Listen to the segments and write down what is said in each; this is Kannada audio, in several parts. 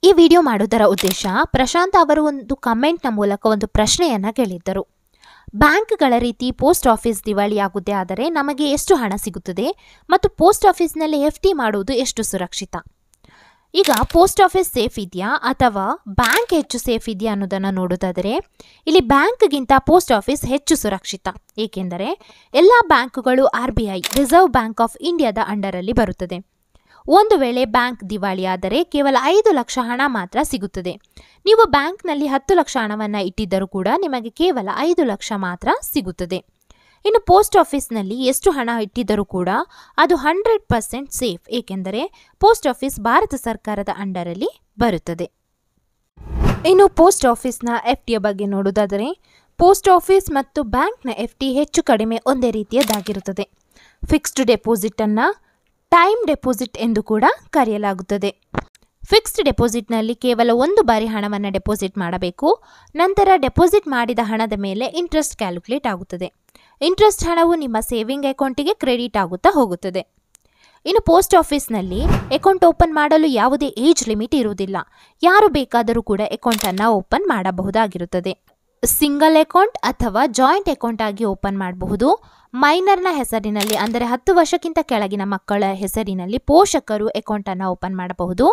ಈ ವಿಡಿಯೋ ಮಾಡುವುದರ ಉದ್ದೇಶ ಪ್ರಶಾಂತ್ ಅವರು ಒಂದು ಕಮೆಂಟ್ನ ಮೂಲಕ ಒಂದು ಪ್ರಶ್ನೆಯನ್ನು ಕೇಳಿದ್ದರು. ಬ್ಯಾಂಕ್ಗಳ ರೀತಿ ಪೋಸ್ಟ್ ಆಫೀಸ್ ದಿವಾಳಿಯಾಗುವುದೇ ಆದರೆ ನಮಗೆ ಎಷ್ಟು ಹಣ ಸಿಗುತ್ತದೆ ಮತ್ತು ಪೋಸ್ಟ್ ಆಫೀಸ್ನಲ್ಲಿ FD ಮಾಡುವುದು ಎಷ್ಟು ಸುರಕ್ಷಿತ? ಈಗ ಪೋಸ್ಟ್ ಆಫೀಸ್ ಸೇಫ್ ಇದೆಯಾ ಅಥವಾ ಬ್ಯಾಂಕ್ ಹೆಚ್ಚು ಸೇಫ್ ಇದೆಯಾ ಅನ್ನೋದನ್ನು ನೋಡೋದಾದರೆ ಇಲ್ಲಿ ಬ್ಯಾಂಕ್ಗಿಂತ ಪೋಸ್ಟ್ ಆಫೀಸ್ ಹೆಚ್ಚು ಸುರಕ್ಷಿತ. ಏಕೆಂದರೆ ಎಲ್ಲ ಬ್ಯಾಂಕುಗಳು RBI ರಿಸರ್ವ್ ಬ್ಯಾಂಕ್ ಆಫ್ ಇಂಡಿಯಾದ ಅಂಡರಲ್ಲಿ ಬರುತ್ತದೆ. ಒಂದು ವೇಳೆ ಬ್ಯಾಂಕ್ ದಿವಾಳಿಯಾದರೆ ಕೇವಲ 5 ಲಕ್ಷ ಹಣ ಮಾತ್ರ ಸಿಗುತ್ತದೆ. ನೀವು ಬ್ಯಾಂಕ್ನಲ್ಲಿ 10 ಲಕ್ಷ ಹಣವನ್ನು ಇಟ್ಟಿದ್ದರೂ ಕೂಡ ನಿಮಗೆ ಕೇವಲ 5 ಲಕ್ಷ ಮಾತ್ರ ಸಿಗುತ್ತದೆ. ಇನ್ನು ಪೋಸ್ಟ್ ಆಫೀಸ್ನಲ್ಲಿ ಎಷ್ಟು ಹಣ ಇಟ್ಟಿದ್ದರೂ ಕೂಡ ಅದು 100% ಸೇಫ್, ಏಕೆಂದರೆ ಪೋಸ್ಟ್ ಆಫೀಸ್ ಭಾರತ ಸರ್ಕಾರದ ಅಂಡರಲ್ಲಿ ಬರುತ್ತದೆ. ಇನ್ನು ಪೋಸ್ಟ್ ಆಫೀಸ್ನ FD ಬಗ್ಗೆ ನೋಡುವುದಾದರೆ ಪೋಸ್ಟ್ ಆಫೀಸ್ ಮತ್ತು ಬ್ಯಾಂಕ್ನ FD ಹೆಚ್ಚು ಕಡಿಮೆ ಒಂದೇ ರೀತಿಯದಾಗಿರುತ್ತದೆ. ಫಿಕ್ಸ್ಡ್ ಡೆಪಾಸಿಟನ್ನು ಟೈಮ್ ಡೆಪಾಸಿಟ್ ಎಂದು ಕೂಡ ಕರೆಯಲಾಗುತ್ತದೆ. ಫಿಕ್ಸ್ಡ್ ಡೆಪಾಸಿಟ್ನಲ್ಲಿ ಕೇವಲ ಒಂದು ಬಾರಿ ಹಣವನ್ನು ಡೆಪಾಸಿಟ್ ಮಾಡಬೇಕು. ನಂತರ ಡೆಪಾಸಿಟ್ ಮಾಡಿದ ಹಣದ ಮೇಲೆ ಇಂಟ್ರೆಸ್ಟ್ ಕ್ಯಾಲ್ಕುಲೇಟ್ ಆಗುತ್ತದೆ. ಇಂಟ್ರೆಸ್ಟ್ ಹಣವು ನಿಮ್ಮ ಸೇವಿಂಗ್ ಅಕೌಂಟಿಗೆ ಕ್ರೆಡಿಟ್ ಆಗುತ್ತಾ ಹೋಗುತ್ತದೆ. ಇನ್ನು ಪೋಸ್ಟ್ ಆಫೀಸ್ನಲ್ಲಿ ಅಕೌಂಟ್ ಓಪನ್ ಮಾಡಲು ಯಾವುದೇ ಏಜ್ ಲಿಮಿಟ್ ಇರುವುದಿಲ್ಲ. ಯಾರು ಬೇಕಾದರೂ ಕೂಡ ಅಕೌಂಟನ್ನು ಓಪನ್ ಮಾಡಬಹುದಾಗಿರುತ್ತದೆ. ಸಿಂಗಲ್ ಅಕೌಂಟ್ ಅಥವಾ ಜಾಯಿಂಟ್ ಅಕೌಂಟ್ ಆಗಿ ಓಪನ್ ಮಾಡಬಹುದು. ಮೈನರ್ನ ಹೆಸರಿನಲ್ಲಿ ಅಂದರೆ 10 ವರ್ಷಕ್ಕಿಂತ ಕೆಳಗಿನ ಮಕ್ಕಳ ಹೆಸರಿನಲ್ಲಿ ಪೋಷಕರು ಅಕೌಂಟನ್ನು ಓಪನ್ ಮಾಡಬಹುದು.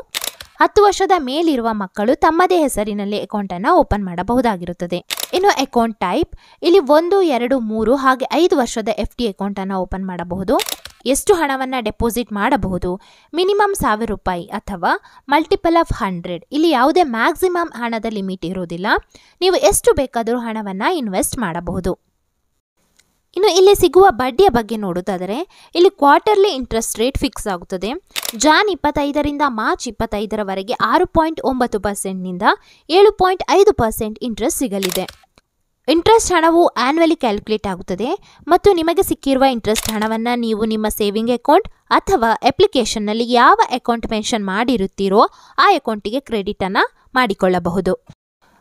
10 ವರ್ಷದ ಮೇಲಿರುವ ಮಕ್ಕಳು ತಮ್ಮದೇ ಹೆಸರಿನಲ್ಲಿ ಅಕೌಂಟನ್ನು ಓಪನ್ ಮಾಡಬಹುದಾಗಿರುತ್ತದೆ. ಇನ್ನು ಅಕೌಂಟ್ ಟೈಪ್ ಇಲ್ಲಿ 1, 2, 3 ಹಾಗೆ 5 ವರ್ಷದ FD ಅಕೌಂಟನ್ನು ಓಪನ್ ಮಾಡಬಹುದು. ಎಷ್ಟು ಹಣವನ್ನು ಡೆಪಾಸಿಟ್ ಮಾಡಬಹುದು? ಮಿನಿಮಮ್ 1000 ರೂಪಾಯಿ ಅಥವಾ ಮಲ್ಟಿಪಲ್ ಆಫ್ 100. ಇಲ್ಲಿ ಯಾವುದೇ ಮ್ಯಾಕ್ಸಿಮಮ್ ಹಣದ ಲಿಮಿಟ್ ಇರುವುದಿಲ್ಲ. ನೀವು ಎಷ್ಟು ಬೇಕಾದರೂ ಹಣವನ್ನು ಇನ್ವೆಸ್ಟ್ ಮಾಡಬಹುದು. ಇನ್ನು ಇಲ್ಲಿ ಸಿಗುವ ಬಡ್ಡಿಯ ಬಗ್ಗೆ ನೋಡುವುದಾದರೆ ಇಲ್ಲಿ ಕ್ವಾರ್ಟರ್ಲಿ ಇಂಟ್ರೆಸ್ಟ್ ರೇಟ್ ಫಿಕ್ಸ್ ಆಗುತ್ತದೆ. ಜಾನ್ 25ರಿಂದ ಮಾರ್ಚ್ 25ರವರೆಗೆ 6.9%ನಿಂದ 7.5% ಇಂಟ್ರೆಸ್ಟ್ ಸಿಗಲಿದೆ. ಇಂಟ್ರೆಸ್ಟ್ ಹಣವು ಆನ್ಯುವಲಿ ಕ್ಯಾಲ್ಕುಲೇಟ್ ಆಗುತ್ತದೆ ಮತ್ತು ನಿಮಗೆ ಸಿಕ್ಕಿರುವ ಇಂಟ್ರೆಸ್ಟ್ ಹಣವನ್ನು ನೀವು ನಿಮ್ಮ ಸೇವಿಂಗ್ ಅಕೌಂಟ್ ಅಥವಾ ಅಪ್ಲಿಕೇಶನ್ನಲ್ಲಿ ಯಾವ ಅಕೌಂಟ್ ಮೆನ್ಷನ್ ಮಾಡಿರುತ್ತೀರೋ ಆ ಅಕೌಂಟಿಗೆ ಕ್ರೆಡಿಟನ್ನು ಮಾಡಿಕೊಳ್ಳಬಹುದು.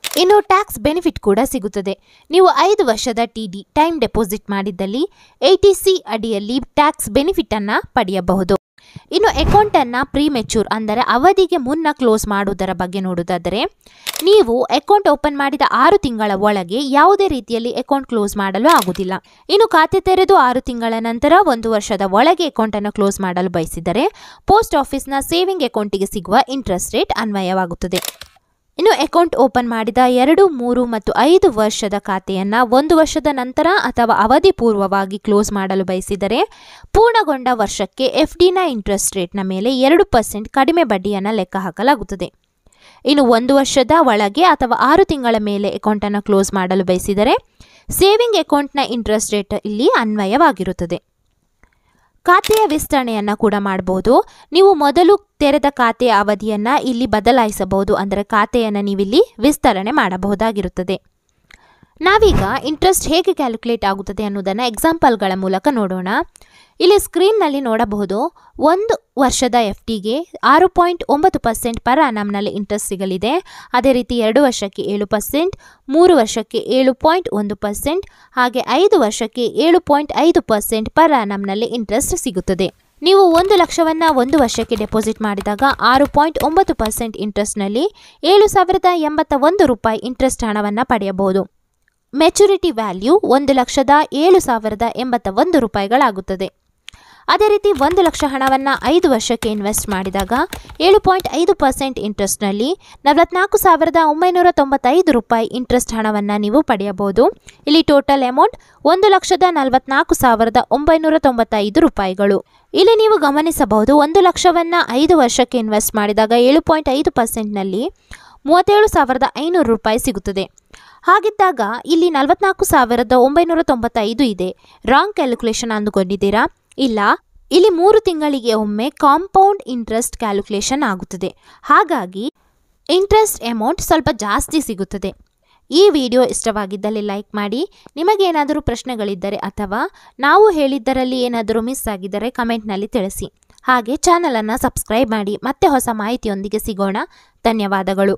ಇನ್ನು ಟ್ಯಾಕ್ಸ್ ಬೆನಿಫಿಟ್ ಕೂಡ ಸಿಗುತ್ತದೆ. ನೀವು 5 ವರ್ಷದ TD ಟೈಮ್ ಡೆಪಾಸಿಟ್ ಮಾಡಿದ್ದಲ್ಲಿ 80C ಅಡಿಯಲ್ಲಿ ಟ್ಯಾಕ್ಸ್ ಬೆನಿಫಿಟನ್ನು ಪಡೆಯಬಹುದು. ಇನ್ನು ಅಕೌಂಟನ್ನು ಪ್ರೀಮೆಚ್ಯೂರ್ ಅಂದರೆ ಅವಧಿಗೆ ಮುನ್ನ ಕ್ಲೋಸ್ ಮಾಡುವುದರ ಬಗ್ಗೆ ನೋಡುವುದಾದರೆ ನೀವು ಅಕೌಂಟ್ ಓಪನ್ ಮಾಡಿದ 6 ತಿಂಗಳ ಒಳಗೆ ಯಾವುದೇ ರೀತಿಯಲ್ಲಿ ಅಕೌಂಟ್ ಕ್ಲೋಸ್ ಮಾಡಲು ಆಗುವುದಿಲ್ಲ. ಇನ್ನು ಖಾತೆ ತೆರೆದು 6 ತಿಂಗಳ ನಂತರ 1 ವರ್ಷದ ಒಳಗೆ ಅಕೌಂಟನ್ನು ಕ್ಲೋಸ್ ಮಾಡಲು ಬಯಸಿದರೆ ಪೋಸ್ಟ್ ಆಫೀಸ್ನ ಸೇವಿಂಗ್ ಅಕೌಂಟಿಗೆ ಸಿಗುವ ಇಂಟ್ರೆಸ್ಟ್ ರೇಟ್ ಅನ್ವಯವಾಗುತ್ತದೆ. ಇನ್ನು ಅಕೌಂಟ್ ಓಪನ್ ಮಾಡಿದ 2, 3 ಮತ್ತು 5 ವರ್ಷದ ಖಾತೆಯನ್ನು 1 ವರ್ಷದ ನಂತರ ಅಥವಾ ಅವಧಿ ಪೂರ್ವವಾಗಿ ಕ್ಲೋಸ್ ಮಾಡಲು ಬಯಸಿದರೆ ಪೂರ್ಣಗೊಂಡ ವರ್ಷಕ್ಕೆ FDನ ಇಂಟ್ರೆಸ್ಟ್ ರೇಟ್ನ ಮೇಲೆ 2% ಕಡಿಮೆ ಬಡ್ಡಿಯನ್ನು ಲೆಕ್ಕ ಹಾಕಲಾಗುತ್ತದೆ. ಇನ್ನು 1 ವರ್ಷದ ಒಳಗೆ ಅಥವಾ 6 ತಿಂಗಳ ಮೇಲೆ ಅಕೌಂಟನ್ನು ಕ್ಲೋಸ್ ಮಾಡಲು ಬಯಸಿದರೆ ಸೇವಿಂಗ್ ಅಕೌಂಟ್ನ ಇಂಟ್ರೆಸ್ಟ್ ರೇಟ್ ಇಲ್ಲಿ ಅನ್ವಯವಾಗಿರುತ್ತದೆ. ಖಾತೆಯ ವಿಸ್ತರಣೆಯನ್ನು ಕೂಡ ಮಾಡಬಹುದು. ನೀವು ಮೊದಲು ತೆರೆದ ಖಾತೆಯ ಅವಧಿಯನ್ನು ಇಲ್ಲಿ ಬದಲಾಯಿಸಬಹುದು. ಅಂದರೆ ಖಾತೆಯನ್ನು ನೀವಿಲ್ಲಿ ವಿಸ್ತರಣೆ ಮಾಡಬಹುದಾಗಿರುತ್ತದೆ. ನಾವೀಗ ಇಂಟ್ರೆಸ್ಟ್ ಹೇಗೆ ಕ್ಯಾಲ್ಕುಲೇಟ್ ಆಗುತ್ತದೆ ಅನ್ನೋದನ್ನು ಎಕ್ಸಾಂಪಲ್ಗಳ ಮೂಲಕ ನೋಡೋಣ. ಇಲ್ಲಿ ಸ್ಕ್ರೀನ್ನಲ್ಲಿ ನೋಡಬಹುದು 1 ವರ್ಷದ FDಗೆ 6.9% ಪರ್ annumನಲ್ಲಿ ಇಂಟ್ರೆಸ್ಟ್ ಸಿಗಲಿದೆ. ಅದೇ ರೀತಿ 2 ವರ್ಷಕ್ಕೆ 7%, 3 ವರ್ಷಕ್ಕೆ 7.1% ಹಾಗೆ 5 ವರ್ಷಕ್ಕೆ 7.5% ಪರ್ annumನಲ್ಲಿ ಇಂಟ್ರೆಸ್ಟ್ ಸಿಗುತ್ತದೆ. ನೀವು 1 ಲಕ್ಷವನ್ನು 1 ವರ್ಷಕ್ಕೆ ಡೆಪಾಸಿಟ್ ಮಾಡಿದಾಗ 6.9% ಇಂಟ್ರೆಸ್ಟ್ನಲ್ಲಿ 7,081 ರೂಪಾಯಿ ಇಂಟ್ರೆಸ್ಟ್ ಹಣವನ್ನು ಪಡೆಯಬಹುದು. Maturity value 1,07,081 ರೂಪಾಯಿಗಳಾಗುತ್ತದೆ. ಅದೇ ರೀತಿ 1 ಲಕ್ಷ ಹಣವನ್ನು 5 ವರ್ಷಕ್ಕೆ ಇನ್ವೆಸ್ಟ್ ಮಾಡಿದಾಗ 7.5% ಇಂಟ್ರೆಸ್ಟ್ನಲ್ಲಿ 44,995 ರೂಪಾಯಿ ಇಂಟ್ರೆಸ್ಟ್ ಹಣವನ್ನು ನೀವು ಪಡೆಯಬಹುದು. ಇಲ್ಲಿ ಟೋಟಲ್ ಅಮೌಂಟ್ 1,44,995 ರೂಪಾಯಿಗಳು. ಇಲ್ಲಿ ನೀವು ಗಮನಿಸಬಹುದು 1 ಲಕ್ಷವನ್ನು 5 ವರ್ಷಕ್ಕೆ ಇನ್ವೆಸ್ಟ್ ಮಾಡಿದಾಗ 7.5%ನಲ್ಲಿ 37,500 ರೂಪಾಯಿ ಸಿಗುತ್ತದೆ. ಹಾಗಿದ್ದಾಗ ಇಲ್ಲಿ 44,995 ಇದೆ. ರಾಂಗ್ ಕ್ಯಾಲ್ಕುಲೇಷನ್ ಅಂದುಕೊಂಡಿದ್ದೀರಾ? ಇಲ್ಲ, ಇಲ್ಲಿ 3 ತಿಂಗಳಿಗೆ ಒಮ್ಮೆ ಕಾಂಪೌಂಡ್ ಇಂಟ್ರೆಸ್ಟ್ ಕ್ಯಾಲ್ಕುಲೇಷನ್ ಆಗುತ್ತದೆ. ಹಾಗಾಗಿ ಇಂಟ್ರೆಸ್ಟ್ ಅಮೌಂಟ್ ಸ್ವಲ್ಪ ಜಾಸ್ತಿ ಸಿಗುತ್ತದೆ. ಈ ವಿಡಿಯೋ ಇಷ್ಟವಾಗಿದ್ದಲ್ಲಿ ಲೈಕ್ ಮಾಡಿ. ನಿಮಗೇನಾದರೂ ಪ್ರಶ್ನೆಗಳಿದ್ದರೆ ಅಥವಾ ನಾವು ಹೇಳಿದ್ದರಲ್ಲಿ ಏನಾದರೂ ಮಿಸ್ ಆಗಿದ್ದರೆ ಕಮೆಂಟ್ನಲ್ಲಿ ತಿಳಿಸಿ. ಹಾಗೆ ಚಾನಲನ್ನು ಸಬ್ಸ್ಕ್ರೈಬ್ ಮಾಡಿ. ಮತ್ತೆ ಹೊಸ ಮಾಹಿತಿಯೊಂದಿಗೆ ಸಿಗೋಣ. ಧನ್ಯವಾದಗಳು.